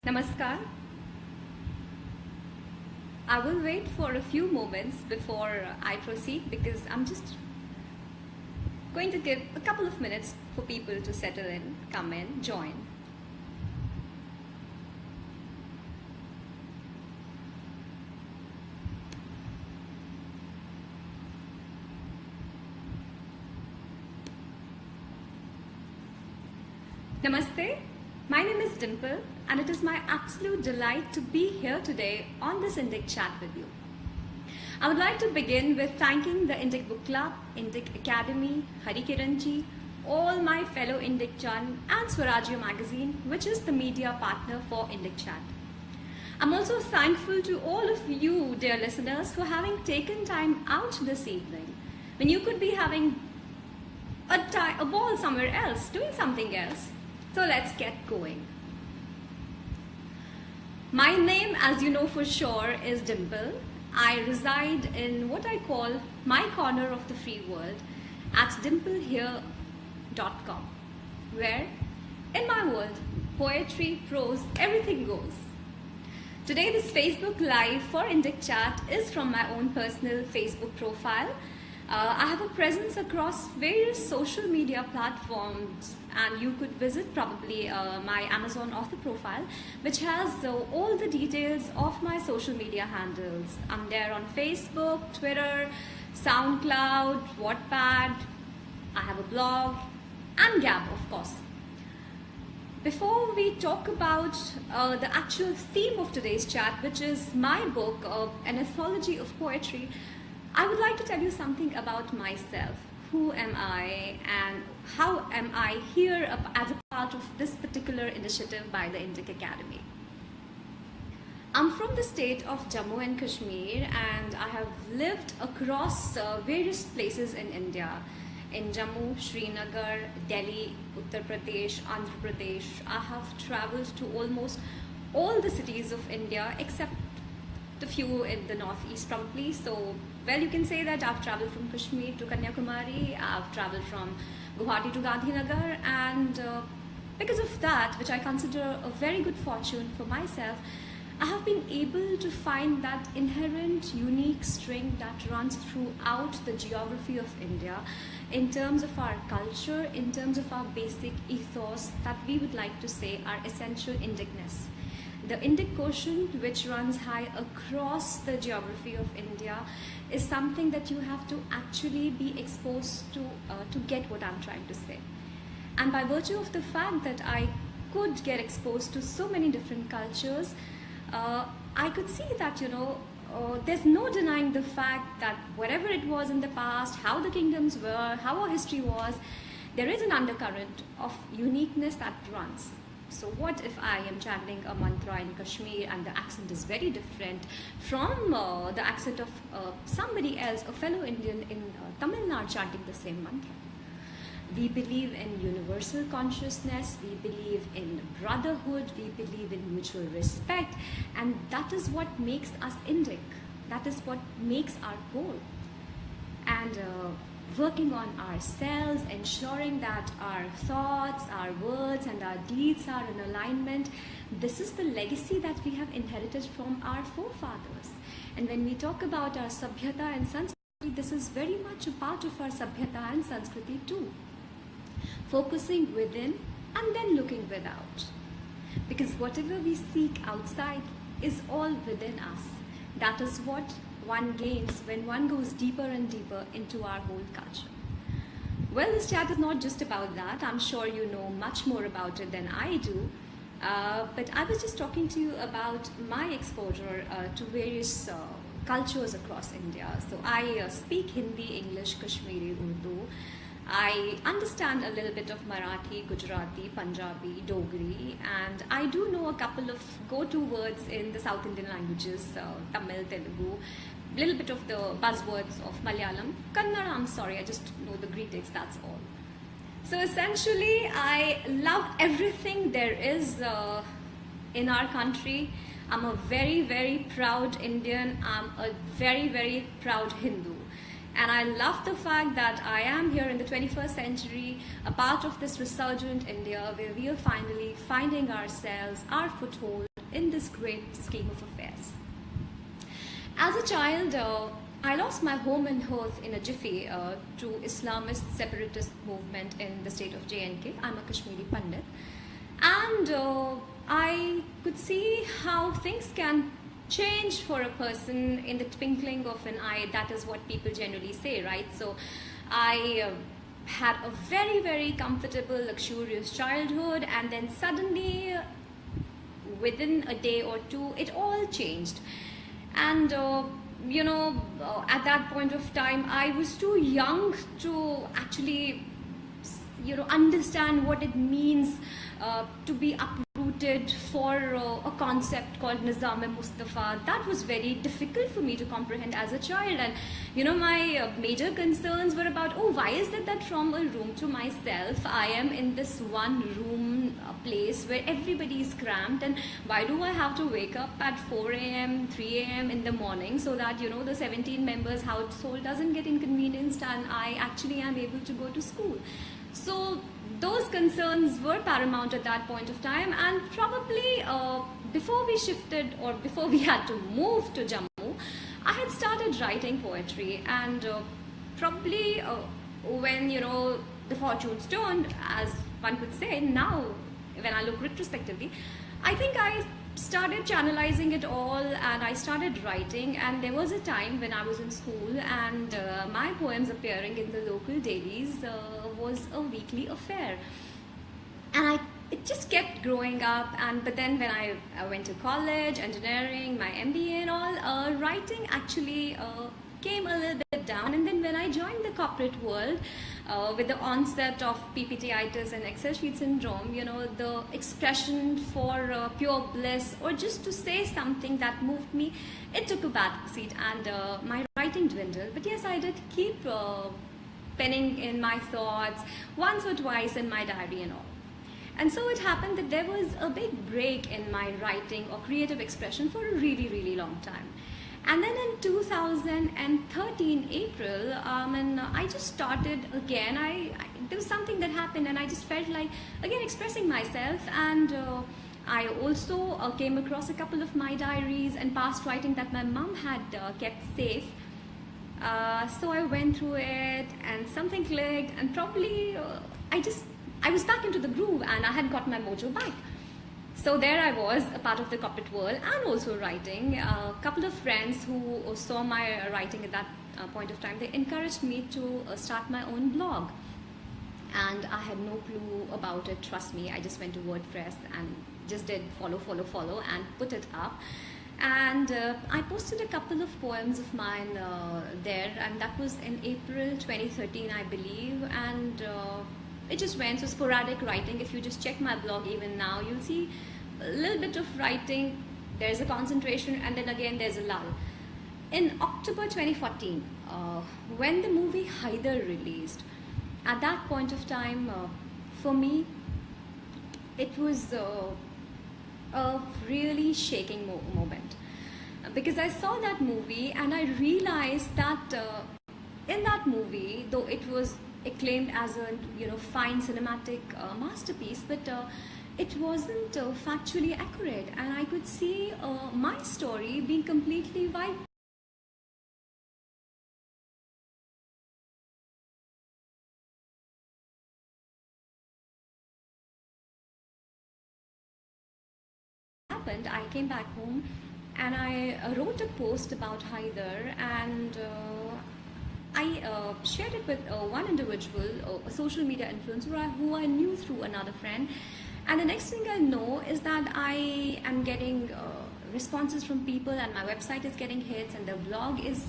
Namaskar. I will wait for a few moments before I proceed because I'm just going to give a couple of minutes for people to settle in, come in, join. Namaste. My name is Dimple, and it is my absolute delight to be here today on this Indic chat with you. I would like to begin with thanking the Indic Book Club, Indic Academy, Hari Kiranji, all my fellow Indic Chan and Swarajya magazine, which is the media partner for Indic Chat. I'm also thankful to all of you, dear listeners, for having taken time out this evening when you could be having a ball somewhere else, doing something else. So let's get going. My name, as you know for sure, is Dimple. I reside in what I call my corner of the free world at dimplehere.com, where in my world, poetry, prose, everything goes. Today this Facebook Live for Indic Chat is from my own personal Facebook profile. I have a presence across various social media platforms, and you could visit probably my Amazon author profile, which has all the details of my social media handles. I'm there on Facebook, Twitter, SoundCloud, Wattpad. I have a blog and Gab, of course. Before we talk about the actual theme of today's chat, which is my book, An Anthology of Poetry, I would like to tell you something about myself. Who am I and how am I here as a part of this particular initiative by the Indic Academy? I'm from the state of Jammu and Kashmir, and I have lived across various places in India. In Jammu, Srinagar, Delhi, Uttar Pradesh, Andhra Pradesh. I have traveled to almost all the cities of India except a few in the northeast probably. So, well, you can say that I've traveled from Kashmir to Kanyakumari, I've traveled from Guwahati to Gandhinagar, and because of that, which I consider a very good fortune for myself, I have been able to find that inherent unique string that runs throughout the geography of India in terms of our culture, in terms of our basic ethos that we would like to say our essential Indicness. The Indic quotient, which runs high across the geography of India, is something that you have to actually be exposed to get what I'm trying to say. And by virtue of the fact that I could get exposed to so many different cultures, I could see that, there's no denying the fact that whatever it was in the past, how the kingdoms were, how our history was, there is an undercurrent of uniqueness that runs. So what if I am chanting a mantra in Kashmir and the accent is very different from the accent of somebody else, a fellow Indian in Tamil Nadu chanting the same mantra? We believe in universal consciousness, we believe in brotherhood, we believe in mutual respect, and that is what makes us Indic. That is what makes our goal. And working on ourselves, ensuring that our thoughts, our words, and our deeds are in alignment. This is the legacy that we have inherited from our forefathers. And when we talk about our Sabhyata and Sanskriti, this is very much a part of our Sabhyata and Sanskriti too. Focusing within and then looking without. Because whatever we seek outside is all within us. That is what one gains when one goes deeper and deeper into our whole culture. Well, this chat is not just about that. I'm sure you know much more about it than I do. But I was just talking to you about my exposure to various cultures across India. So I speak Hindi, English, Kashmiri, Urdu. I understand a little bit of Marathi, Gujarati, Punjabi, Dogri, and I do know a couple of go-to words in the South Indian languages, Tamil, Telugu, a little bit of the buzzwords of Malayalam. Kannada, I'm sorry, I just know the greetings, that's all. So essentially, I love everything there is in our country. I'm a very, very proud Indian. I'm a very, very proud Hindu. And I love the fact that I am here in the 21st century, a part of this resurgent India where we are finally finding ourselves, our foothold in this great scheme of affairs. As a child, I lost my home and hearth in a jiffy to Islamist separatist movement in the state of J&K. I'm a Kashmiri Pandit. And I could see how things can change for a person in the twinkling of an eye. That is what people generally say, right? So I had a very, very comfortable, luxurious childhood, and then suddenly, within a day or two, it all changed. And at that point of time, I was too young to actually, understand what it means to be uprooted for a concept called Nizam-e-Mustafa. That was very difficult for me to comprehend as a child. And my major concerns were about, why is it that from a room to myself, I am in this one room place where everybody is cramped, and why do I have to wake up at 4 a.m., 3 a.m. in the morning so that, the 17 members household doesn't get inconvenienced and I actually am able to go to school. So those concerns were paramount at that point of time, and probably before we shifted or before we had to move to Jammu, I had started writing poetry, and probably when the fortunes turned, as one could say now when I look retrospectively, I think I started channelizing it all and I started writing. And there was a time when I was in school and my poems appearing in the local dailies was a weekly affair, and it just kept growing up. But then when I went to college, engineering, my MBA and all, writing actually came a little bit down. And then when I joined the corporate world, with the onset of PPTitis and Excel sheet syndrome, the expression for pure bliss or just to say something that moved me, it took a back seat, and my writing dwindled. But yes, I did keep penning in my thoughts once or twice in my diary and all. And so it happened that there was a big break in my writing or creative expression for a really, really long time. And then in 2013 April, and I just started again. There was something that happened, and I just felt like again expressing myself. And I also came across a couple of my diaries and past writing that my mom had kept safe. So I went through it, and something clicked, and probably I was back into the groove, and I had got my mojo back. So there I was, a part of the corporate world and also writing. A couple of friends who saw my writing at that point of time, they encouraged me to start my own blog. And I had no clue about it, trust me. I just went to WordPress and just did follow and put it up. And I posted a couple of poems of mine there, and that was in April 2013, I believe. And it just went, so sporadic writing. If you just check my blog even now, you'll see a little bit of writing, there's a concentration, and then again there's a lull. In October 2014, when the movie Haider released, at that point of time, for me, it was a really shaking moment. Because I saw that movie and I realized that in that movie, though it was acclaimed as a fine cinematic masterpiece, but it wasn't factually accurate, and I could see my story being completely wiped. Happened, I came back home and I wrote a post about Haider, and I shared it with one individual, a social media influencer who I knew through another friend. And the next thing I know is that I am getting responses from people, and my website is getting hits, and the blog is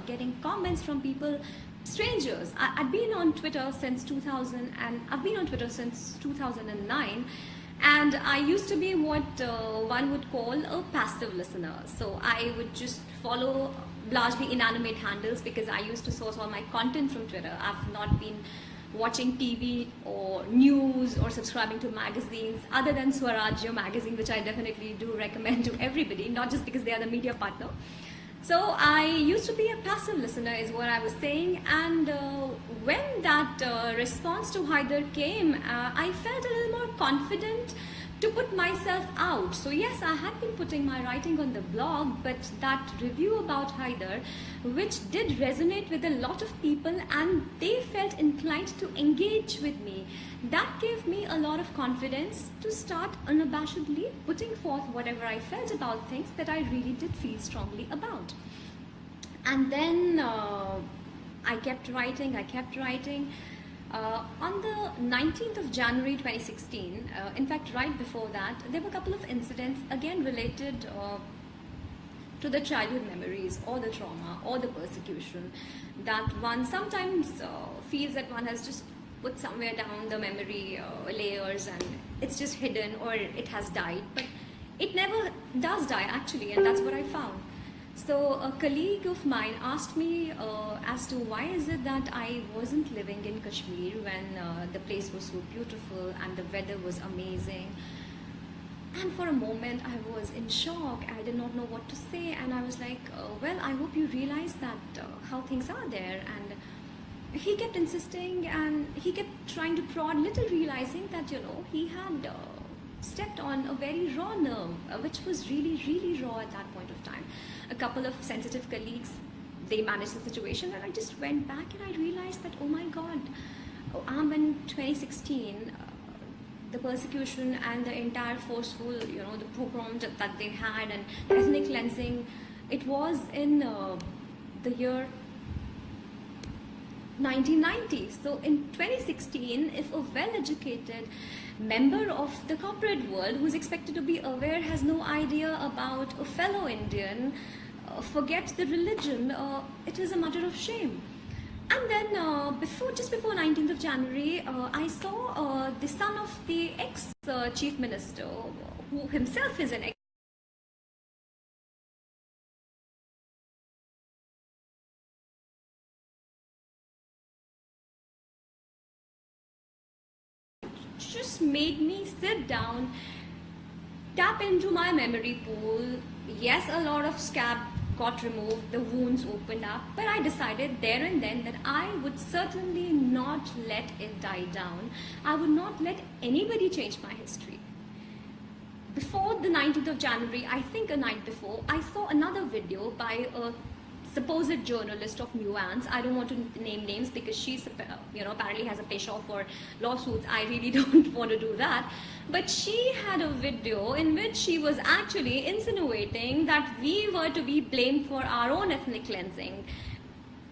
getting comments from people, strangers. I've been on Twitter since 2000, and I've been on Twitter since 2009. And I used to be what one would call a passive listener. So I would just follow largely inanimate handles because I used to source all my content from Twitter. I've not been watching TV or news or subscribing to magazines other than Swarajya magazine, which I definitely do recommend to everybody, not just because they are the media partner. So I used to be a passive listener is what I was saying, and when that response to Haider came, I felt a little more confident to put myself out. So yes, I had been putting my writing on the blog, but that review about Haider, which did resonate with a lot of people and they felt inclined to engage with me, that gave me a lot of confidence to start unabashedly putting forth whatever I felt about things that I really did feel strongly about. And then I kept writing. On the 19th of January 2016, in fact, right before that, there were a couple of incidents again related to the childhood memories or the trauma or the persecution that one sometimes feels that one has just put somewhere down the memory layers and it's just hidden or it has died, but it never does die actually, and that's what I found. So a colleague of mine asked me as to why is it that I wasn't living in Kashmir when the place was so beautiful and the weather was amazing. And for a moment I was in shock. I did not know what to say, and I was like, well, I hope you realize that how things are there. And he kept insisting and he kept trying to prod, little realizing that, he had stepped on a very raw nerve, which was really, really raw at that point of time. A couple of sensitive colleagues, they managed the situation, and I just went back and I realized that, oh my God, in 2016, the persecution and the entire forceful, the pogrom that they had and ethnic cleansing, it was in the year 1990. So in 2016, if a well-educated member of the corporate world who's expected to be aware has no idea about a fellow Indian, forget the religion, it is a matter of shame. And then just before 19th of January, I saw the son of the ex-chief minister, who himself is an ex just made me sit down, tap into my memory pool. Yes, a lot of scab got removed, the wounds opened up, but I decided there and then that I would certainly not let it die down. I would not let anybody change my history. Before the 19th of January, I think a night before, I saw another video by a supposed journalist of Nuance. I don't want to name names because she's, apparently has a peshaw for lawsuits. I really don't want to do that. But she had a video in which she was actually insinuating that we were to be blamed for our own ethnic cleansing.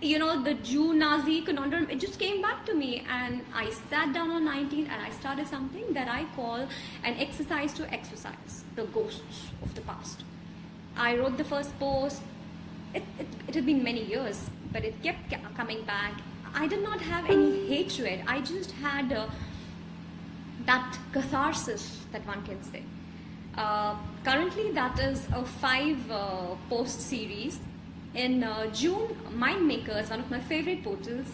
The Jew-Nazi conundrum, it just came back to me, and I sat down on 19 and I started something that I call an exercise to exorcise the ghosts of the past. I wrote the first post. It had been many years, but it kept coming back. I did not have any hatred. I just had that catharsis that one can say. Currently, that is a 5-post series. In June, Mindmakers, one of my favorite portals,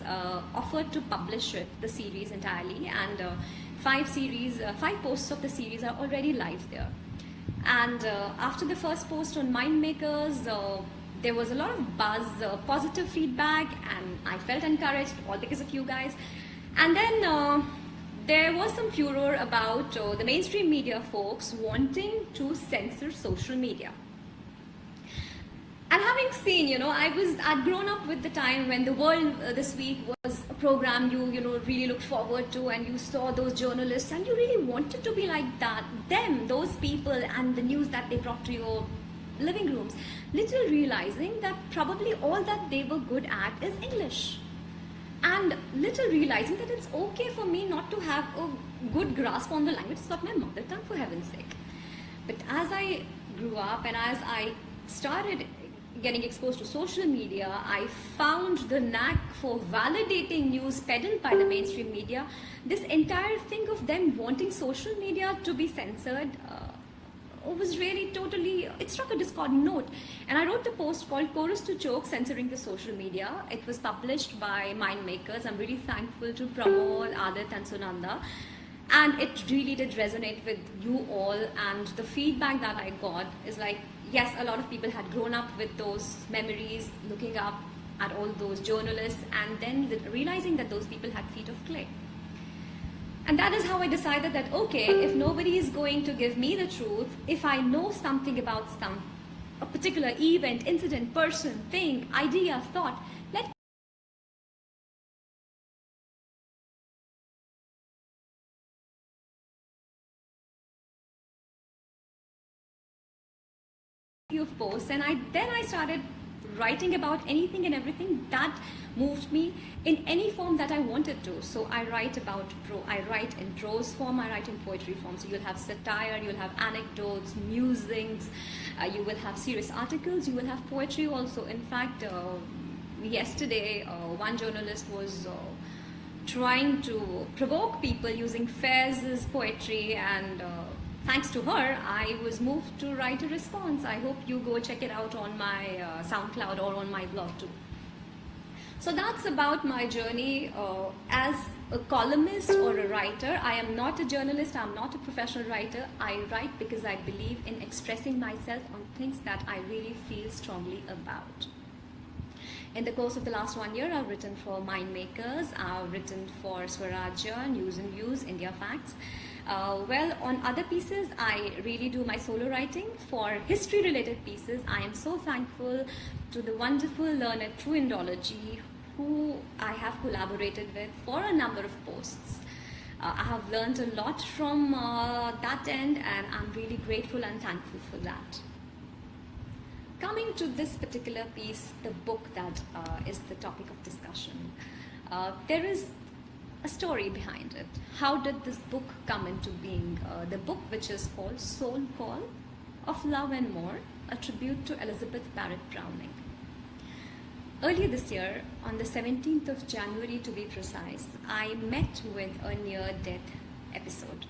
offered to publish the series entirely, and 5 posts of the series are already live there. And after the first post on Mindmakers, there was a lot of buzz, positive feedback, and I felt encouraged, all because of you guys. And then there was some furor about the mainstream media folks wanting to censor social media. And having seen, I'd grown up with the time when The World This Week was a program you really looked forward to, and you saw those journalists and you really wanted to be like those people, and the news that they brought to your living rooms, little realizing that probably all that they were good at is English, and little realizing that it's okay for me not to have a good grasp on the language. It's not my mother tongue, for heaven's sake. But as I grew up and as I started getting exposed to social media, I found the knack for validating news peddled by the mainstream media. This entire thing of them wanting social media to be censored was really totally, it struck a discordant note. And I wrote the post called Chorus to Choke, Censoring the Social Media. It was published by Mindmakers. I'm really thankful to Pramod, Adit and Sunanda. And it really did resonate with you all, and the feedback that I got is like, yes, a lot of people had grown up with those memories, looking up at all those journalists, and then realizing that those people had feet of clay. And that is how I decided that, okay, if nobody is going to give me the truth, if I know something about a particular event, incident, person, thing, idea, thought, let of posts. And then I started writing about anything and everything that moved me in any form that I wanted to. So I write in prose form, I write in poetry form. So you'll have satire, you'll have anecdotes, musings, you will have serious articles, you will have poetry also. In fact, yesterday one journalist was trying to provoke people using Faiz's poetry, and thanks to her, I was moved to write a response. I hope you go check it out on my SoundCloud or on my blog too. So that's about my journey as a columnist or a writer. I am not a journalist, I'm not a professional writer. I write because I believe in expressing myself on things that I really feel strongly about. In the course of the last 1 year, I've written for Mind Makers, I've written for Swarajya, News and Views, India Facts. Well, on other pieces, I really do my solo writing. For history-related pieces, I am so thankful to the wonderful learned True Indology, who I have collaborated with for a number of posts. I have learned a lot from that end, and I'm really grateful and thankful for that. Coming to this particular piece, the book that is the topic of discussion, there is a story behind it. How did this book come into being? The book, which is called Soul Call of Love and More, a tribute to Elizabeth Barrett Browning. Earlier this year, on the 17th of January to be precise, I met with a near-death episode.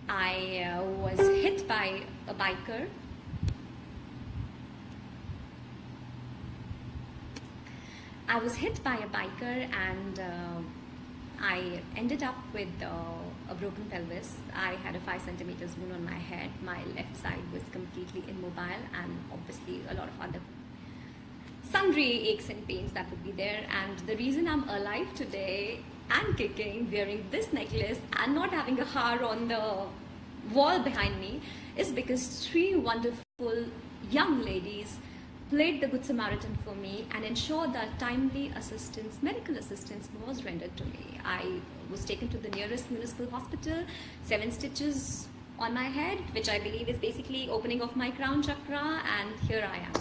I was hit by a biker. I was hit by a biker, and I ended up with a broken pelvis. I had a 5 centimeters wound on my head. My left side was completely immobile, and obviously a lot of other sundry aches and pains that would be there. And the reason I'm alive today and kicking, wearing this necklace and not having a hair on the wall behind me is because 3 wonderful young ladies played the Good Samaritan for me and ensured that timely assistance, medical assistance, was rendered to me. I was taken to the nearest municipal hospital, 7 stitches on my head, which I believe is basically opening of my crown chakra, and here I am.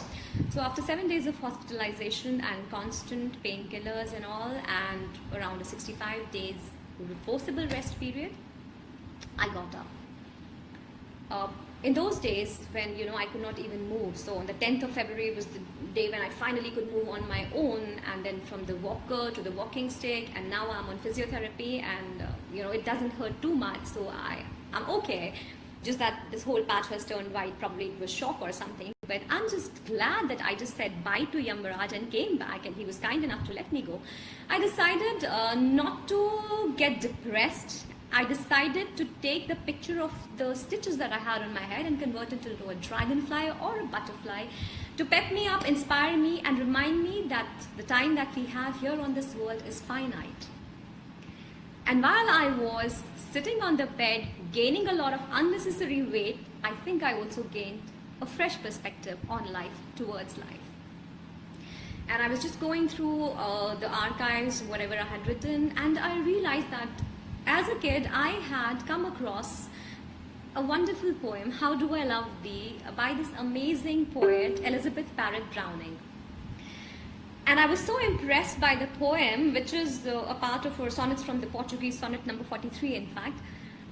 So after 7 days of hospitalization and constant painkillers and all, and around a 65 days forcible rest period, I got up. In those days when I could not even move, so on the 10th of February was the day when I finally could move on my own, and then from the walker to the walking stick, and now I'm on physiotherapy, and it doesn't hurt too much, so I'm okay. Just that this whole patch has turned white, probably it was shock or something. But I'm just glad that I just said bye to Yamaraj and came back, and he was kind enough to let me go. I decided not to get depressed. I decided to take the picture of the stitches that I had on my head and convert it into a dragonfly or a butterfly to pep me up, inspire me, and remind me that the time that we have here on this world is finite. And while I was sitting on the bed, gaining a lot of unnecessary weight, I think I also gained a fresh perspective on life, towards life. And I was just going through the archives, whatever I had written, and I realized that as a kid, I had come across a wonderful poem, How Do I Love Thee, by this amazing poet, Elizabeth Barrett Browning. And I was so impressed by the poem, which is a part of her sonnets from the Portuguese, sonnet number 43, in fact.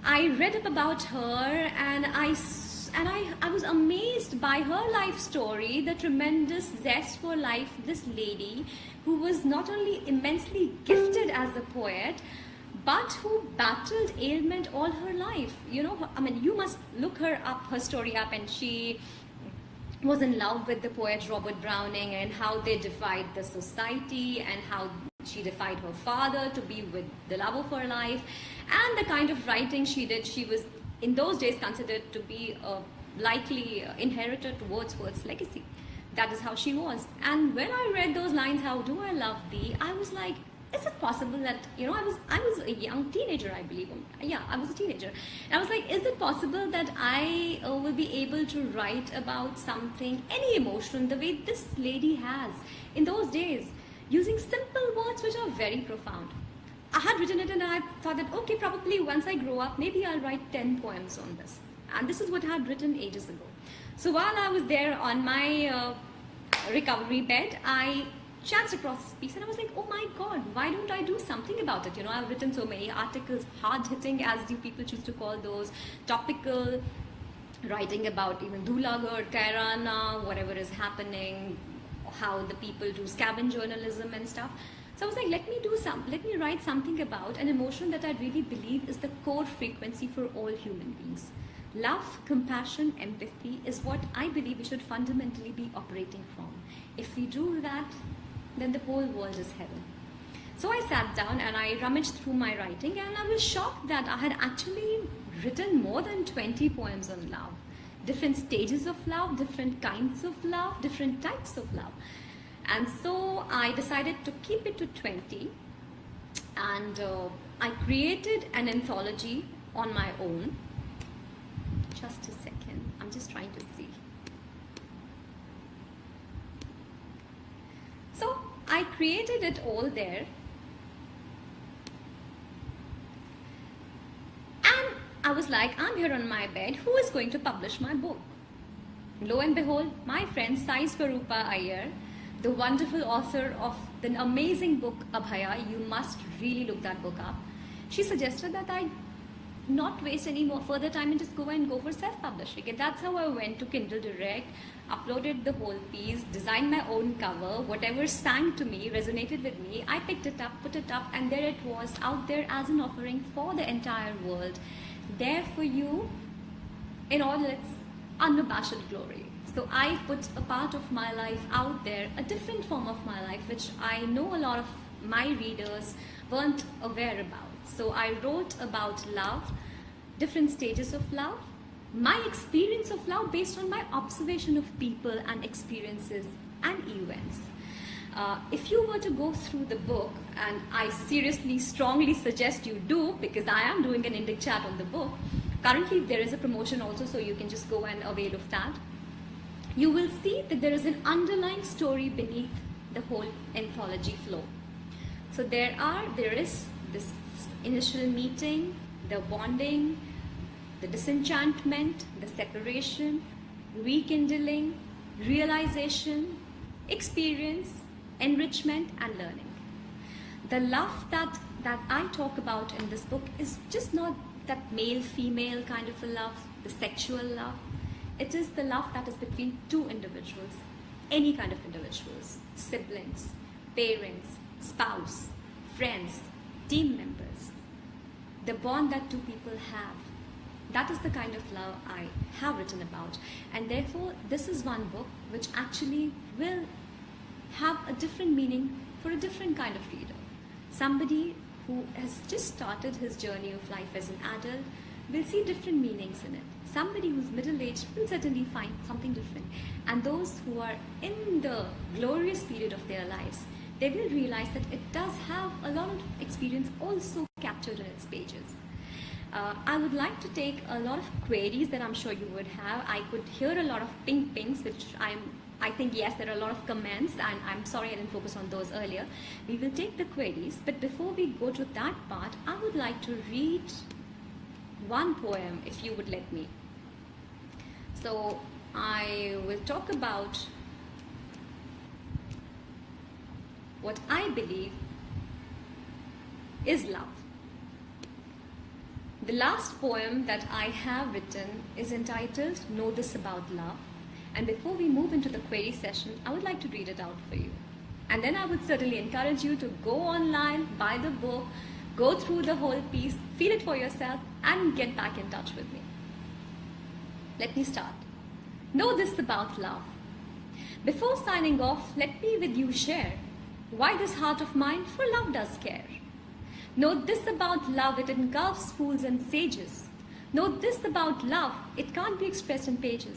I read up about her, and I was amazed by her life story, the tremendous zest for life, this lady who was not only immensely gifted as a poet, but who battled ailment all her life. You must look her story up, and she was in love with the poet Robert Browning, and how they defied the society, and how She defied her father to be with the love of her life, and the kind of writing she did, she was in those days considered to be a likely inheritor to Wordsworth's legacy. That is how she was. And when I read those lines, "How do I love thee?" I was like, is it possible that, I was a young teenager, I believe. Yeah, I was a teenager. And I was like, is it possible that I will be able to write about something, any emotion, the way this lady has in those days, using simple words which are very profound. I had written it and I thought that, okay, probably once I grow up, maybe I'll write 10 poems on this. And this is what I had written ages ago. So while I was there on my recovery bed, I chanced across this piece and I was like, oh my God, why don't I do something about it? I've written so many articles, hard-hitting, as you people choose to call those, topical, writing about even Dhulagarh, Kairana, whatever is happening, how the people do scavenge journalism and stuff. So I was like, let me write something about an emotion that I really believe is the core frequency for all human beings. Love, compassion, empathy is what I believe we should fundamentally be operating from. If we do that, then the whole world is heaven. So I sat down and I rummaged through my writing, and I was shocked that I had actually written more than 20 poems on love. Different stages of love, different kinds of love, different types of love. And so I decided to keep it to 20, and I created an anthology on my own. Just a second, I'm just trying to see. So I created it all there, and I was like, I'm here on my bed, who is going to publish my book? Lo and behold, my friend Sai Swarupa Iyer, the wonderful author of the amazing book Abhaya, you must really look that book up. She suggested that I not waste any more further time and just go for self-publishing. And that's how I went to Kindle Direct, uploaded the whole piece, designed my own cover, whatever sang to me, resonated with me, I picked it up, put it up, and there it was, out there as an offering for the entire world, there for you in all its unabashed glory. So I put a part of my life out there, a different form of my life, which I know a lot of my readers weren't aware about. So I wrote about love, different stages of love, my experience of love based on my observation of people and experiences and events. If you were to go through the book, and I seriously, strongly suggest you do, because I am doing an Indic chat on the book. Currently there is a promotion also, so you can just go and avail of that. You will see that there is an underlying story beneath the whole anthology flow. So there is this initial meeting, the bonding, the disenchantment, the separation, rekindling, realization, experience, enrichment, and learning. The love that I talk about in this book is just not that male-female kind of a love, the sexual love. It is the love that is between two individuals, any kind of individuals, siblings, parents, spouse, friends, team members. The bond that two people have. That is the kind of love I have written about. And therefore, this is one book which actually will have a different meaning for a different kind of reader. Somebody who has just started his journey of life as an adult will see different meanings in it. Somebody who's middle-aged will certainly find something different. And those who are in the glorious period of their lives, they will realize that it does have a lot of experience also captured in its pages. I would like to take a lot of queries that I'm sure you would have. I could hear a lot of pings, which I think, yes, there are a lot of comments, and I'm sorry I didn't focus on those earlier. We will take the queries, but before we go to that part, I would like to read one poem, if you would let me. So I will talk about what I believe is love. The last poem that I have written is entitled Know This About Love. And before we move into the query session, I would like to read it out for you. And then I would certainly encourage you to go online, buy the book, go through the whole piece, feel it for yourself, and get back in touch with me. Let me start. Know this about love. Before signing off, let me with you share Why this heart of mine? For love does care. Note this about love, it engulfs fools and sages. Note this about love, it can't be expressed in pages.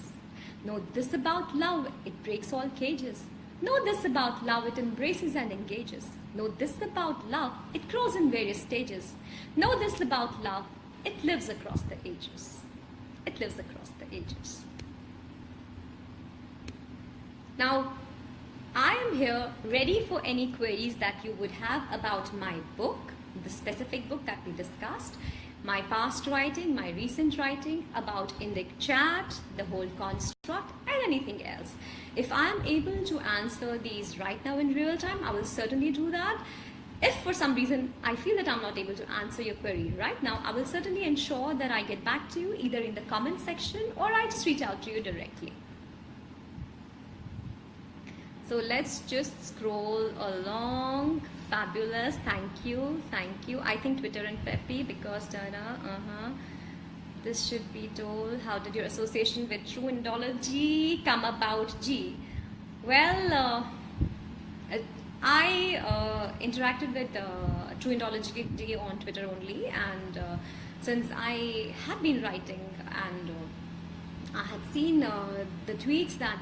Note this about love, it breaks all cages. Know this about love, it embraces and engages. Know this about love, it grows in various stages. Know this about love, it lives across the ages. It lives across the ages. Now, I am here ready for any queries that you would have about my book, the specific book that we discussed, my past writing, my recent writing, about Indic chat, the whole construct, and anything else. If I am able to answer these right now in real time, I will certainly do that. If for some reason I feel that I'm not able to answer your query right now, I will certainly ensure that I get back to you either in the comment section or I just reach out to you directly. So let's just scroll along. Fabulous. Thank you. Thank you. I think Twitter and Peppy because this should be told. How did your association with True Indology come about? G. Well, I interacted with True Indology on Twitter only, and since I had been writing and I had seen the tweets that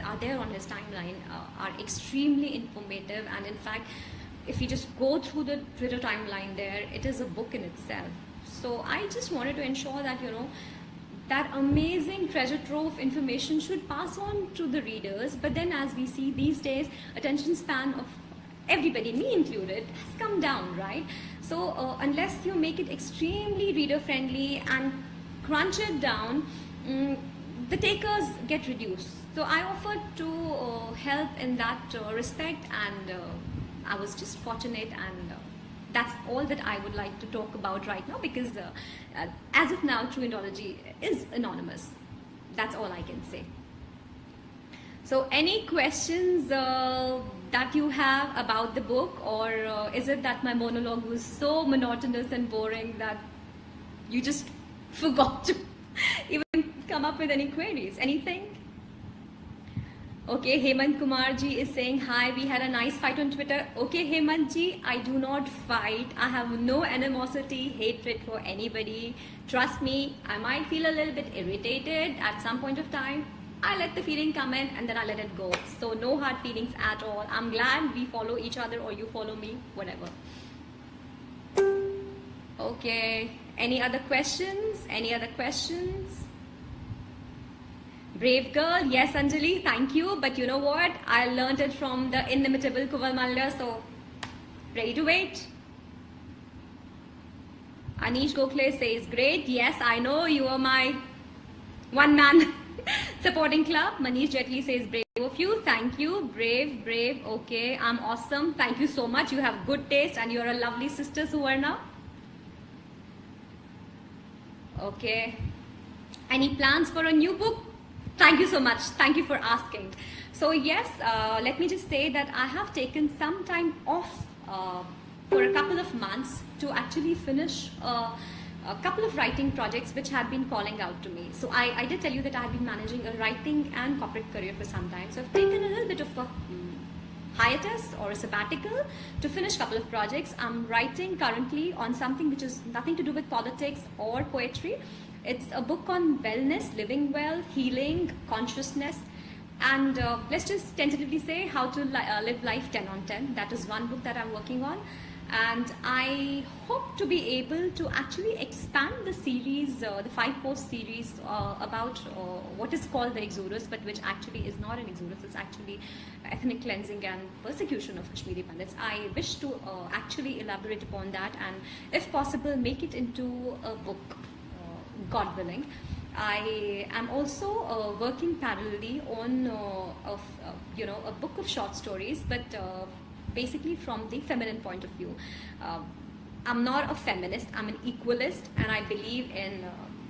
are there on his timeline are extremely informative, and in fact, if you just go through the Twitter timeline there, it is a book in itself. So I just wanted to ensure that, that amazing treasure trove information should pass on to the readers. But then as we see these days, attention span of everybody, me included, has come down, right? So unless you make it extremely reader friendly and crunch it down, the takers get reduced. So I offered to help in that respect, and I was just fortunate, and that's all that I would like to talk about right now, because as of now, True Indology is anonymous. That's all I can say. So any questions that you have about the book, or is it that my monologue was so monotonous and boring that you just forgot to even come up with any queries? Anything? Okay, Hemant Kumar ji is saying, hi, we had a nice fight on Twitter. Okay, Hemant ji, I do not fight. I have no animosity, hatred for anybody. Trust me, I might feel a little bit irritated at some point of time. I let the feeling come in and then I let it go. So no hard feelings at all. I'm glad we follow each other, or you follow me, whatever. Okay, any other questions? Any other questions? Brave girl, yes Anjali, thank you. But you know what? I learned it from the inimitable Kaul Malya, so ready to wait. Anish Gokhale says, great. Yes, I know you are my one-man supporting club. Manish Jetli says, brave of you. Thank you. Brave, brave. Okay, I'm awesome. Thank you so much. You have good taste and you're a lovely sister, Suvarna. Okay. Any plans for a new book? Thank you so much. Thank you for asking. So yes, let me just say that I have taken some time off for a couple of months to actually finish a couple of writing projects which had been calling out to me. So I did tell you that I have been managing a writing and corporate career for some time. So I've taken a little bit of a hiatus or a sabbatical to finish a couple of projects. I'm writing currently on something which is nothing to do with politics or poetry. It's a book on wellness, living well, healing, consciousness, and let's just tentatively say how to live life 10 on 10. That is one book that I'm working on, and I hope to be able to actually expand the series, the 5-post series about what is called the exodus, but which actually is not an exodus. It's actually ethnic cleansing and persecution of Kashmiri Pandits. I wish to actually elaborate upon that, and if possible make it into a book, God willing. I am also working parallelly on a book of short stories, but basically from the feminine point of view. I'm not a feminist, I'm an equalist, and I believe in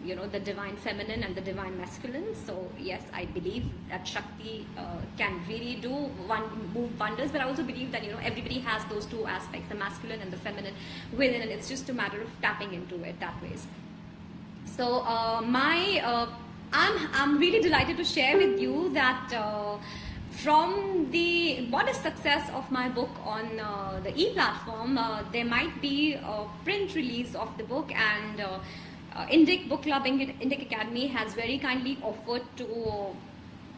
the divine feminine and the divine masculine. So yes, I believe that Shakti can really move wonders, but I also believe that everybody has those two aspects, the masculine and the feminine within, and it's just a matter of tapping into it that ways. So I'm really delighted to share with you that From the modest success of my book on the e-platform, there might be a print release of the book, and Indic Book Club, Indic Academy has very kindly offered to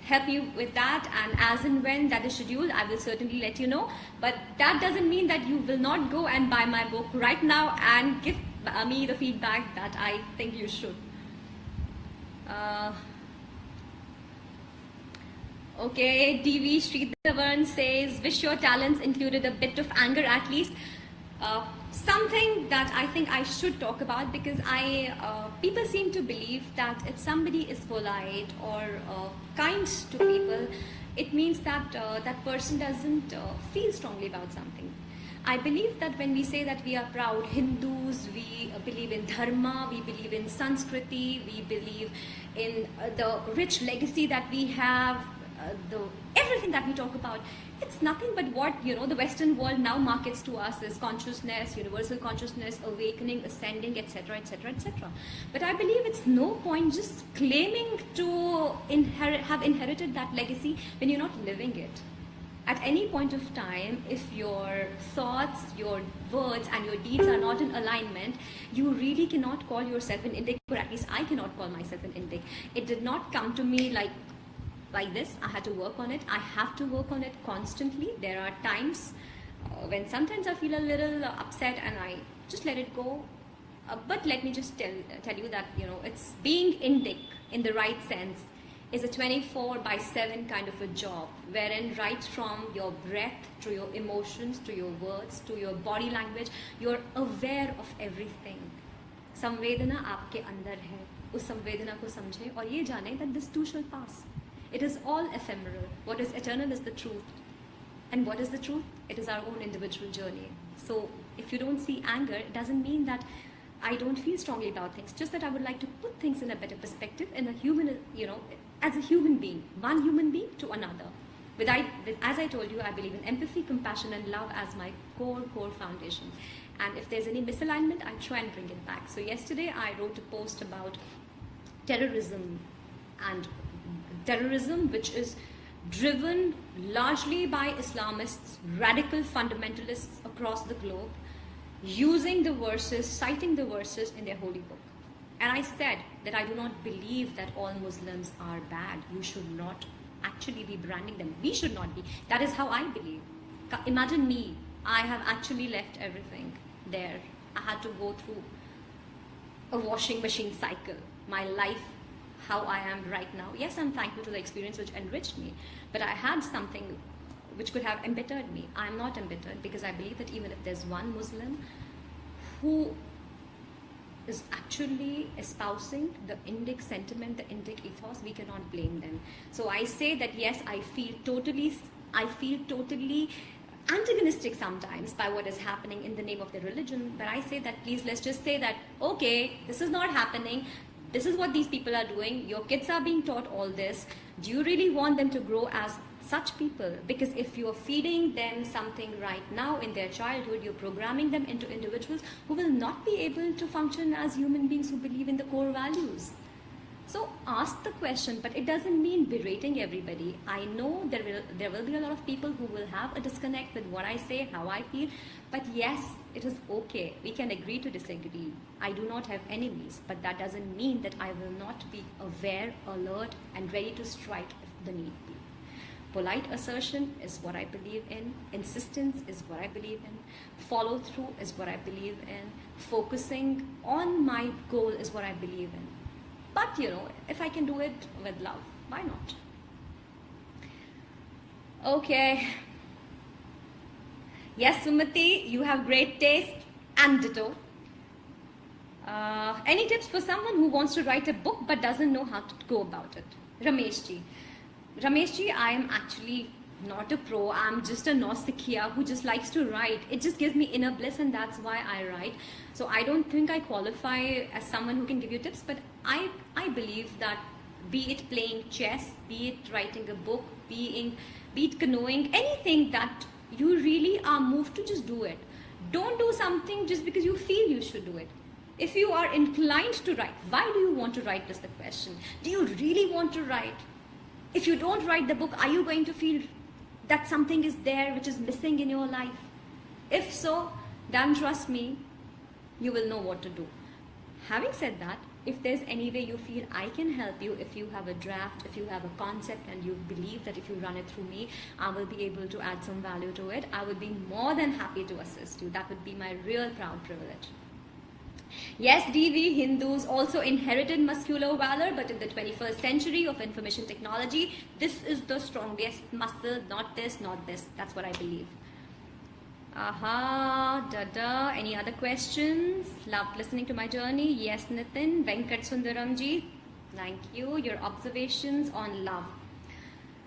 help you with that, and as and when that is scheduled, I will certainly let you know. But that doesn't mean that you will not go and buy my book right now and give me the feedback that I think you should. Okay, DV Sridharan says, wish your talents included a bit of anger at least. Something that I think I should talk about, because people seem to believe that if somebody is polite or kind to people, it means that that person doesn't feel strongly about something. I believe that when we say that we are proud Hindus, we believe in dharma, we believe in Sanskriti, we believe in the rich legacy that we have, everything that we talk about, it's nothing but what the Western world now markets to us as consciousness, universal consciousness, awakening, ascending, etc., etc., etc. But I believe it's no point just claiming to have inherited that legacy when you're not living it. At any point of time, if your thoughts, your words and your deeds are not in alignment, you really cannot call yourself an Indic, or at least I cannot call myself an Indic. It did not come to me like this. I had to work on it. I have to work on it constantly. There are times when sometimes I feel a little upset and I just let it go. But let me just tell you that it's being Indic in the right sense is a 24/7 kind of a job, wherein right from your breath to your emotions to your words to your body language, you're aware of everything. संवेदना आपके अंदर है, उस संवेदना को समझे और ये जाने that this too shall pass. It is all ephemeral. What is eternal is the truth. And what is the truth? It is our own individual journey. So if you don't see anger, it doesn't mean that I don't feel strongly about things. Just that I would like to put things in a better perspective in a human, as a human being, one human being to another. As I told you, I believe in empathy, compassion and love as my core foundation. And if there's any misalignment, I try and bring it back. So yesterday I wrote a post about terrorism, and terrorism which is driven largely by Islamists, radical fundamentalists across the globe, using the verses, citing the verses in their holy book. And I said that I do not believe that all Muslims are bad. You should not actually be branding them. We should not be. That is how I believe. Imagine me. I have actually left everything there. I had to go through a washing machine cycle. My life, how I am right now. Yes, I'm thankful to the experience which enriched me, but I had something which could have embittered me. I'm not embittered, because I believe that even if there's one Muslim who is actually espousing the Indic sentiment, the Indic ethos, we cannot blame them. So I say that yes, I feel totally antagonistic sometimes by what is happening in the name of their religion, but I say that please, let's just say that okay, this is not happening. This is what these people are doing. Your kids are being taught all this. Do you really want them to grow as such people? Because if you're feeding them something right now in their childhood, you're programming them into individuals who will not be able to function as human beings who believe in the core values. So ask the question, but it doesn't mean berating everybody. I know there will be a lot of people who will have a disconnect with what I say, how I feel, but yes, it is okay. We can agree to disagree. I do not have enemies, but that doesn't mean that I will not be aware, alert, and ready to strike if the need be. Polite assertion is what I believe in. Insistence is what I believe in. Follow through is what I believe in. Focusing on my goal is what I believe in. But if I can do it with love, why not? Okay. Yes, Sumati, you have great taste, and ditto. Any tips for someone who wants to write a book but doesn't know how to go about it? Rameshji, I am actually not a pro. I'm just a Nausikhiya who just likes to write. It just gives me inner bliss, and that's why I write. So I don't think I qualify as someone who can give you tips, but I believe that be it playing chess, be it writing a book, be it canoeing, anything that you really are moved to, just do it. Don't do something just because you feel you should do it. If you are inclined to write, why do you want to write is the question. Do you really want to write? If you don't write the book, are you going to feel that something is there which is missing in your life? If so, then trust me, you will know what to do. Having said that, if there's any way you feel I can help you, if you have a draft, if you have a concept and you believe that if you run it through me, I will be able to add some value to it, I would be more than happy to assist you. That would be my real proud privilege. Yes, DV Hindus also inherited muscular valor, but in the 21st century of information technology, this is the strongest muscle, not this, not this. That's what I believe. Aha, dada. Any other questions? Loved listening to my journey. Yes, Nitin. Venkat Sundaramji, thank you. Your observations on love.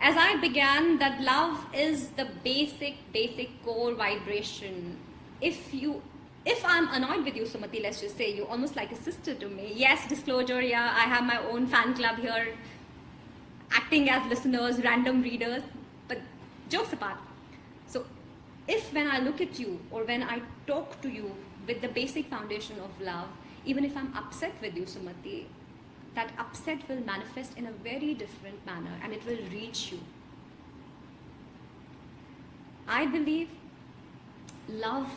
As I began, that love is the basic core vibration. If I'm annoyed with you, Sumati, let's just say, you're almost like a sister to me. Yes, disclosure, yeah, I have my own fan club here, acting as listeners, random readers, but jokes apart. So if when I look at you or when I talk to you with the basic foundation of love, even if I'm upset with you, Sumati, that upset will manifest in a very different manner and it will reach you. I believe love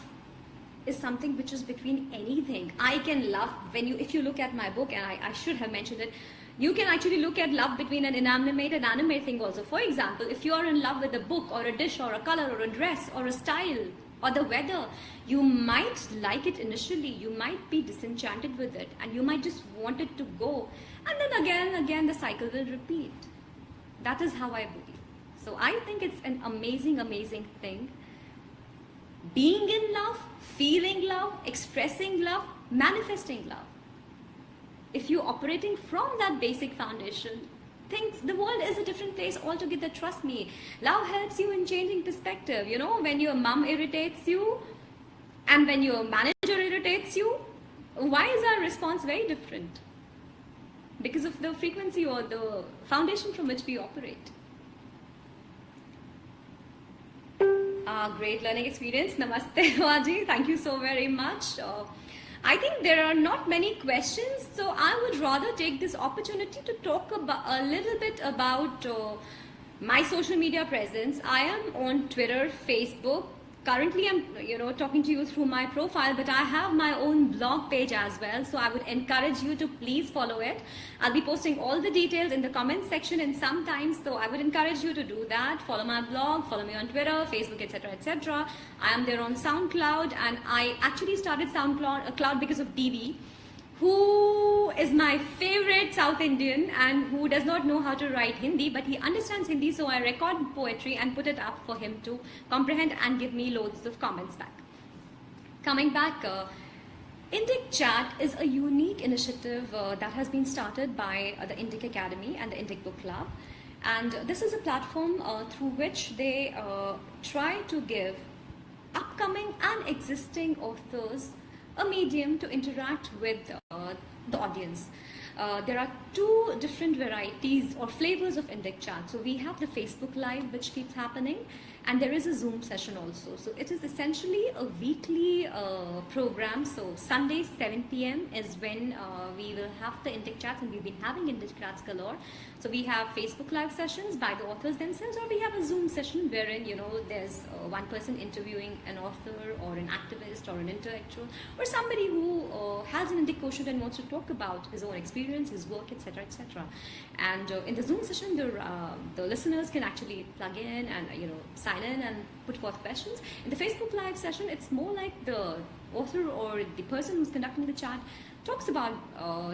is something which is between anything. I can love if you look at my book, and I should have mentioned it, you can actually look at love between an inanimate and animate thing also. For example, if you are in love with a book or a dish or a color or a dress or a style or the weather, you might like it initially, you might be disenchanted with it and you might just want it to go, and then again the cycle will repeat. That is how I believe. So I think it's an amazing thing. Being in love, feeling love, expressing love, manifesting love. If you're operating from that basic foundation, the world is a different place altogether, trust me. Love helps you in changing perspective. You know, when your mom irritates you and when your manager irritates you, why is our response very different? Because of the frequency or the foundation from which we operate. Great learning experience. Namaste, Waji. Thank you so very much. I think there are not many questions, so I would rather take this opportunity to talk a little bit about my social media presence. I am on Twitter, Facebook. Currently, I'm talking to you through my profile, but I have my own blog page as well. So I would encourage you to please follow it. I'll be posting all the details in the comments section in some time. So I would encourage you to do that. Follow my blog, follow me on Twitter, Facebook, etc., etc. I am there on SoundCloud, and I actually started SoundCloud because of DV, who is my favorite South Indian and who does not know how to write Hindi, but he understands Hindi, so I record poetry and put it up for him to comprehend and give me loads of comments back. Coming back, Indic Chat is a unique initiative that has been started by the Indic Academy and the Indic Book Club, and this is a platform through which they try to give upcoming and existing authors a medium to interact with the audience. There are two different varieties or flavors of Indic Chat. So we have the Facebook Live, which keeps happening, and there is a Zoom session also. So it is essentially a weekly program. So Sunday 7 p.m. is when we will have the Indic Chats, and we've been having Indic Chats galore. So we have Facebook Live sessions by the authors themselves, or we have a Zoom session wherein there's one person interviewing an author or an activist or an intellectual or somebody who has an Indic quotient and wants to talk about his own experience, his work, etc., etc. And in the Zoom session, the listeners can actually plug in and sign in and put forth questions. In the Facebook Live session, it's more like the author or the person who's conducting the chat talks about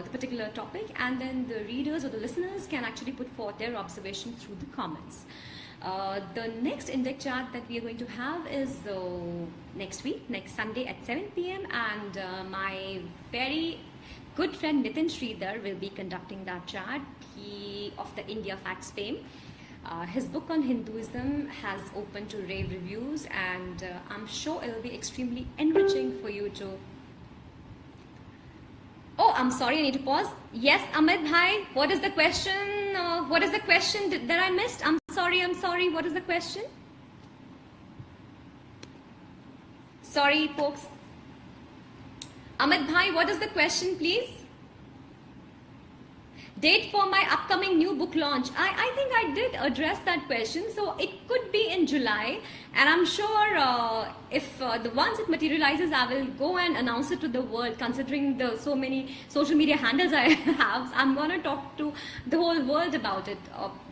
the particular topic, and then the readers or the listeners can actually put forth their observation through the comments. The next Indic Chat that we are going to have is next week, next Sunday at 7 p.m. and my very good friend Nitin Sridhar will be conducting that chat. He of the India Facts fame. His book on Hinduism has opened to rave reviews, and I'm sure it will be extremely enriching for you to. Oh, I'm sorry, I need to pause. Yes, Amit Bhai, what is the question? What is the question that I missed? I'm sorry. What is the question? Sorry, folks. Amit Bhai, what is the question, please? Date for my upcoming new book launch. I think I did address that question. So it could be in July, and I'm sure if the once it materializes, I will go and announce it to the world. Considering the so many social media handles I have, I'm gonna talk to the whole world about it.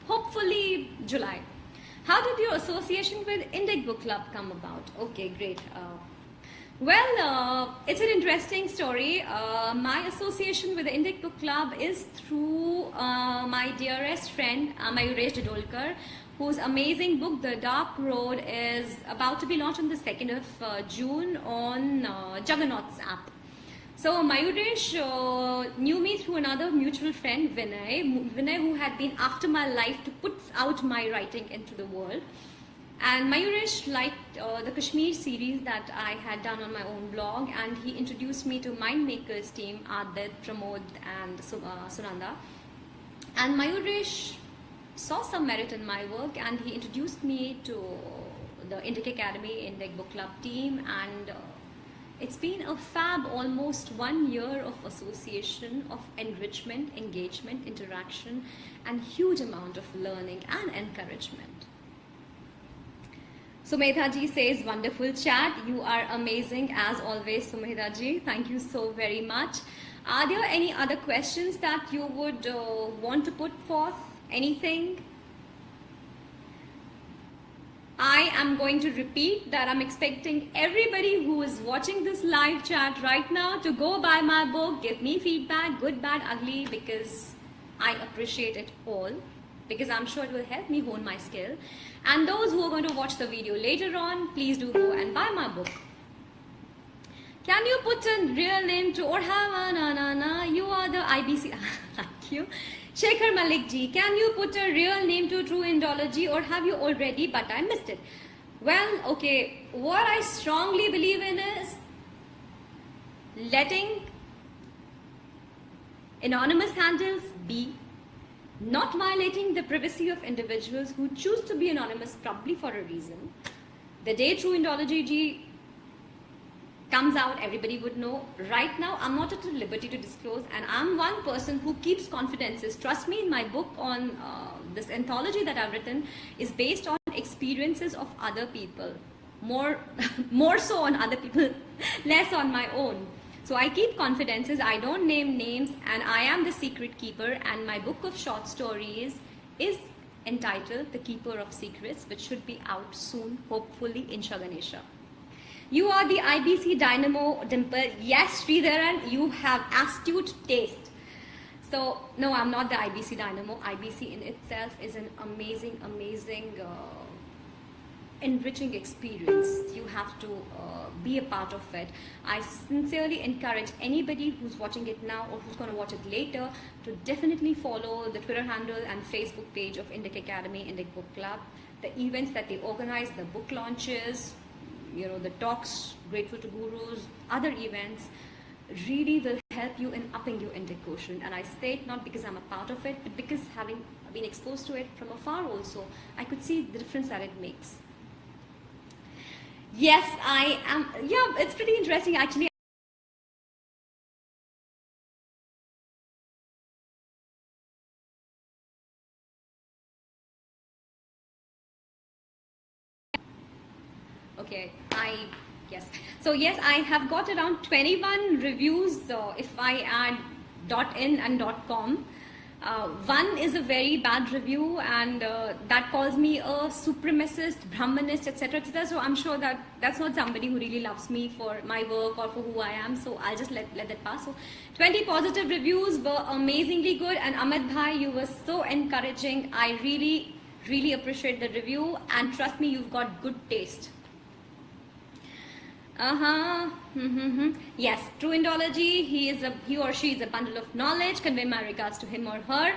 Hopefully July. How did your association with Indic Book Club come about? Okay, great. Well, it's an interesting story. My association with the Indic Book Club is through my dearest friend, Mayuresh Didolkar, whose amazing book, The Dark Road, is about to be launched on the 2nd of June on Juggernaut's app. So Mayuresh knew me through another mutual friend, Vinay, who had been after my life to put out my writing into the world. And Mayuresh liked the Kashmir series that I had done on my own blog, and he introduced me to Mindmakers team, Adit, Pramod and Sunanda. And Mayuresh saw some merit in my work, and he introduced me to the Indic Academy, Indic Book Club team, and it's been a fab almost 1 year of association, of enrichment, engagement, interaction, and huge amount of learning and encouragement. Sumedha ji says, wonderful chat. You are amazing as always, Sumedha ji. Thank you so very much. Are there any other questions that you would want to put forth? Anything? I am going to repeat that I'm expecting everybody who is watching this live chat right now to go buy my book, give me feedback, good, bad, ugly, because I appreciate it all. Because I'm sure it will help me hone my skill. And those who are going to watch the video later on, please do go and buy my book. Can you put a real name to or have a na? You are the IBC. Thank you. Shekhar Malik ji, can you put a real name to True Indology, or have you already but I missed it? Well, okay, what I strongly believe in is letting anonymous handles be, not violating the privacy of individuals who choose to be anonymous, probably for a reason. The day True Indology ji comes out, everybody would know. Right now, I'm not at liberty to disclose, and I'm one person who keeps confidences. Trust me, in my book on this anthology that I've written is based on experiences of other people. More so on other people, less on my own. So I keep confidences, I don't name names, and I am the secret keeper, and my book of short stories is entitled The Keeper of Secrets, which should be out soon, hopefully, insha Ganesha. You are the IBC Dynamo, Dimple. Yes, Sridharan, you have astute taste. So, no, I'm not the IBC Dynamo. IBC in itself is an amazing, enriching experience. You have to be a part of it. I sincerely encourage anybody who's watching it now or who's going to watch it later to definitely follow the Twitter handle and Facebook page of Indic Academy, Indic Book Club, the events that they organize, the book launches, you know, the talks, Grateful to Gurus, other events, really will help you in upping your Indic quotient. And I say it not because I'm a part of it, but because having been exposed to it from afar also, I could see the difference that it makes. Yes, I am. Yeah, it's pretty interesting actually. Okay, yes. So yes, I have got around 21 reviews if I add .in and .com. One is a very bad review, and that calls me a supremacist, Brahmanist, etc., etc. So I'm sure that that's not somebody who really loves me for my work or for who I am. So I'll just let that pass. So 20 positive reviews were amazingly good, and Amit Bhai, you were so encouraging. I really appreciate the review, and trust me, you've got good taste. Yes, True Indology, he or she is a bundle of knowledge. Convey my regards to him or her.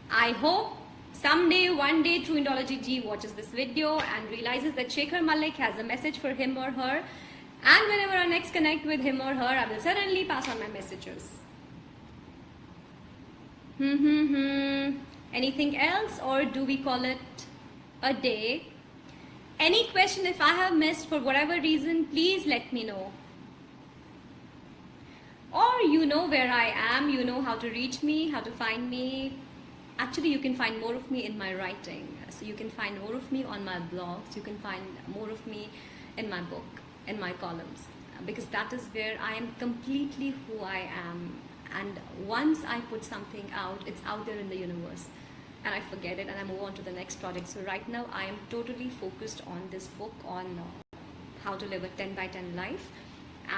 I hope someday, one day, True Indology G watches this video and realizes that Shekhar Malik has a message for him or her. And whenever I next connect with him or her, I will certainly pass on my messages. Anything else, or do we call it a day? Any question if I have missed for whatever reason, please let me know. or you know where I am, you know how to reach me, how to find me. Actually, you can find more of me in my writing. So you can find more of me on my blogs, you can find more of me in my book, in my columns, because that is where I am completely who I am. And once I put something out, it's out there in the universe, and I forget it and I move on to the next project. So right now I am totally focused on this book, on how to live a 10 by 10 life,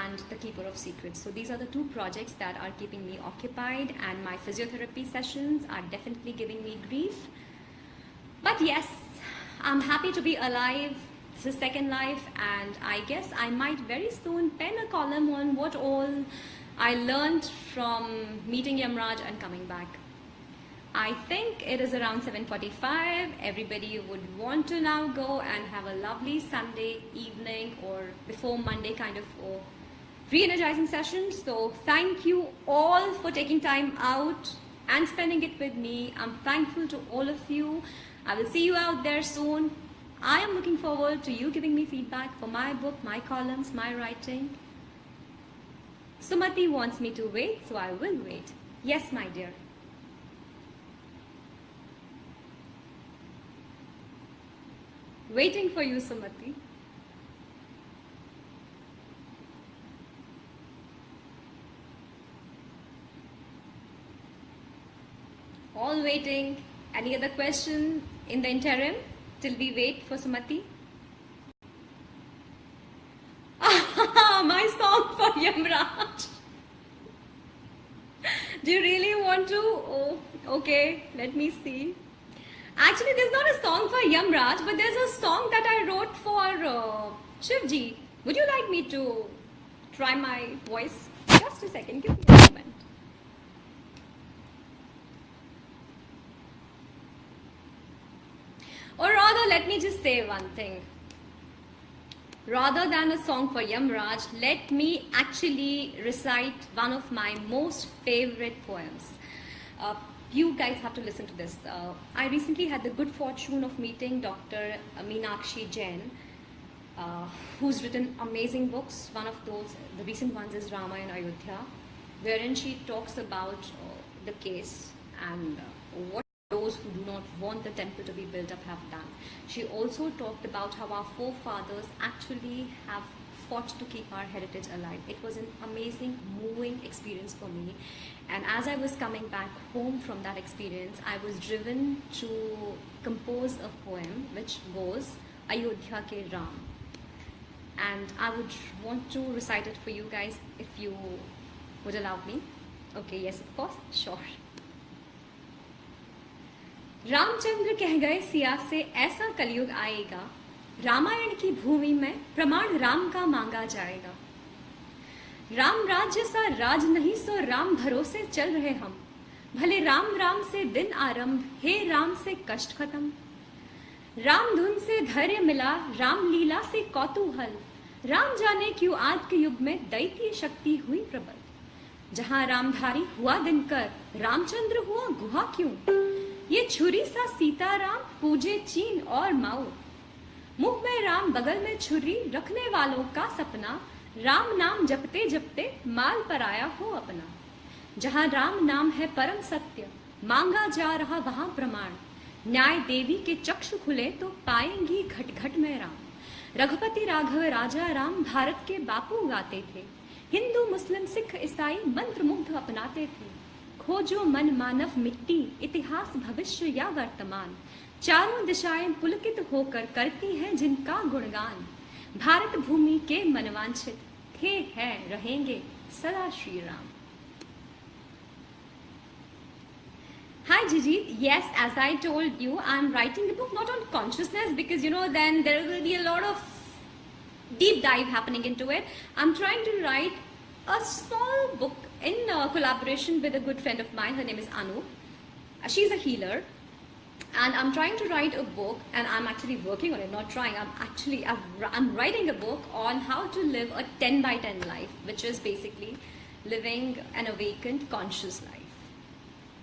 and the Keeper of Secrets. So these are the two projects that are keeping me occupied, and my physiotherapy sessions are definitely giving me grief. But yes, I'm happy to be alive. This is second life, and I guess I might very soon pen a column on what all I learned from meeting Yamraj and coming back. I think it is around 7:45. Everybody would want to now go and have a lovely Sunday evening or before Monday kind of re-energizing session. So thank you all for taking time out and spending it with me. I'm thankful to all of you. I will see you out there soon. I am looking forward to you giving me feedback for my book, my columns, my writing. Sumati wants me to wait, so I will wait. Yes, my dear. Waiting for you, Sumati. All waiting. Any other question in the interim till we wait for Sumati? My song for Yamraj. Do you really want to? Oh, okay. Let me see. Actually, there's not a song for Yamraj, but there's a song that I wrote for Shivji. Would you like me to try my voice? Just a second, give me a moment. Or rather, let me just say one thing. Rather than a song for Yamraj, let me actually recite one of my most favorite poems. You guys have to listen to this. I recently had the good fortune of meeting Dr. Meenakshi Jain, who's written amazing books. One of those, the recent ones is Ramayana Ayodhya, wherein she talks about the case and what those who do not want the temple to be built up have done. She also talked about how our forefathers actually have fought to keep our heritage alive. It was an amazing, moving experience for me. And as I was coming back home from that experience, I was driven to compose a poem which goes Ayodhya ke Ram. And I would want to recite it for you guys if you would allow me. Okay, yes, of course, sure. Ramchandra कह गए सिया से ऐसा कलयुग आएगा, रामायण की भूमि में प्रमाण राम का मांगा जाएगा। राम राज्य सा राज नहीं, सो राम भरोसे चल रहे हम, भले राम राम से दिन आरंभ, हे राम से कष्ट खत्म। राम धुन से धैर्य मिला, राम लीला से कौतूहल, राम जाने क्यों आज के युग में दैतीय शक्ति हुई प्रबल। जहां रामधारी हुआ दिनकर, रामचंद्र हुआ गुहा क्यों, ये छुरी सा सीताराम पूजे चीन और माऊ। मुंह में राम बगल में छुरी, रखने वालों का सपना, राम नाम जपते जपते माल पर आया हो अपना। जहां राम नाम है परम सत्य, मांगा जा रहा वहां प्रमाण, न्याय देवी के चक्षु खुले तो पाएंगी घट घट में राम। रघुपति राघव राजा राम भारत के बापू गाते थे, हिंदू मुस्लिम सिख ईसाई मंत्र मुग्ध अपनाते थे। खोजो मन मानव मिट्टी, इतिहास भविष्य या वर्तमान, चारों दिशाएं पुलकित होकर करती हैं जिनका गुणगान। भारत भूमि के मनवांछित थे हैं रहेंगे सदा Shri Ram. Hi Jijit, yes, as I told you, I'm writing a book not on consciousness because then there will be a lot of deep dive happening into it. I'm trying to write a small book in collaboration with a good friend of mine. Her name is Anu. She's a healer, and I'm trying to write a book, and I'm actually working on it, not trying. I'm writing a book on how to live a 10 by 10 life, which is basically living an awakened conscious life.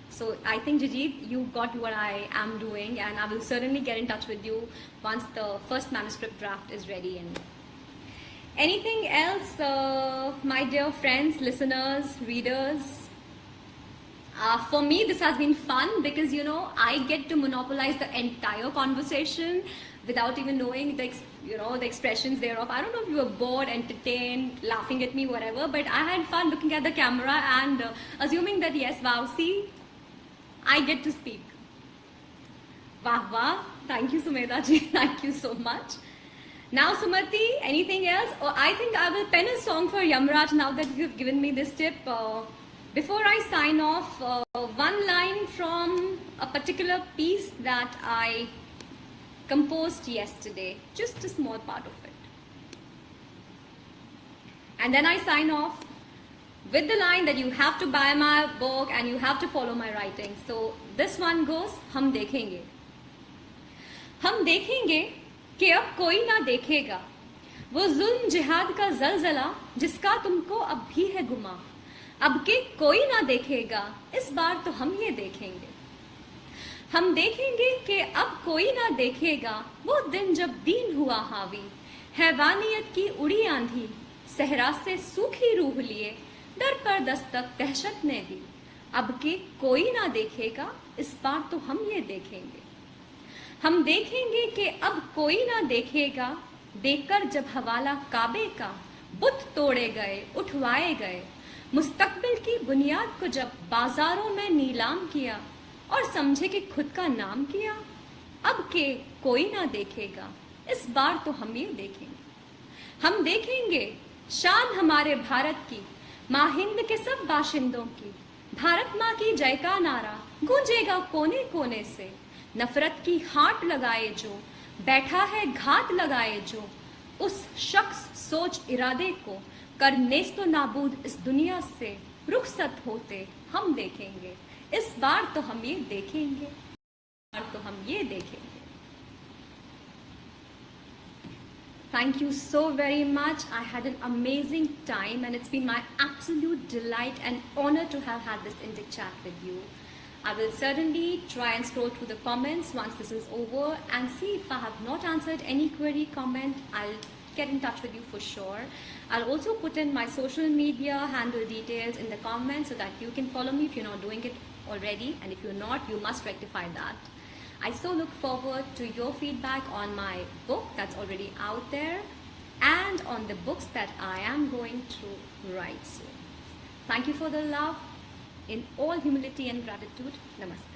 So I think Jijit, you got what I am doing, and I will certainly get in touch with you once the first manuscript draft is ready. And Anything else, my dear friends, listeners, readers? For me, this has been fun because, I get to monopolize the entire conversation without even knowing the expressions thereof. I don't know if you were bored, entertained, laughing at me, whatever, but I had fun looking at the camera and assuming that, yes, wow, see, I get to speak. Wah, wah. Thank you, Sumedha ji. Thank you so much. Now, Sumati, anything else? Oh, I think I will pen a song for Yamraj now that you've given me this tip. Before I sign off, one line from a particular piece that I composed yesterday, just a small part of it. And then I sign off with the line that you have to buy my book and you have to follow my writing. So this one goes, हम देखेंगे. हम देखेंगे कि अब कोई ना देखेगा वो जुल्म जिहाद का जलजला जिसका तुमको अब भी है गुमा. अब के कोई ना देखेगा इस बार तो हम ये देखेंगे. हम देखेंगे कि अब कोई ना देखेगा वो दिन जब दीन हुआ हावी. हैवानियत की उड़ी आंधी सहरा से सूखी रूह लिए दर पर दस्तक दहशत ने दी. अब के कोई ना देखेगा इस बार तो हम ये देखेंगे. हम देखेंगे कि अब कोई ना देखेगा देखकर जब हवाला काबे का बुत तोड़े गए उठवाए गए. मुस्तकबिल की बुनियाद को जब बाजारों में नीलाम किया और समझे कि खुद का नाम किया. अब के कोई ना देखेगा इस बार तो हम ये देखेंगे. हम देखेंगे शान हमारे भारत की माँ हिंद के सब बाशिंदों की. भारत माँ की जय का नारा गूंजेगा कोने कोने से. नफरत की हाट लगाए जो बैठा है घात लगाए जो उस शख्स सोच इरादे को कर नेस्तो नाबूद इस दुनिया से रुखसत होते हम देखेंगे. इस बार तो हम ये देखेंगे. इस बार तो हम ये देखेंगे. Thank you so very much. I had an amazing time and it's been my absolute delight and honor to have had this Indic chat with you. I will certainly try and scroll through the comments once this is over and see if I have not answered any query, comment. I'll get in touch with you for sure. I'll also put in my social media handle details in the comments so that you can follow me if you're not doing it already. And if you're not, you must rectify that. I so look forward to your feedback on my book that's already out there and on the books that I am going to write soon. Thank you for the love. In all humility and gratitude, namaste.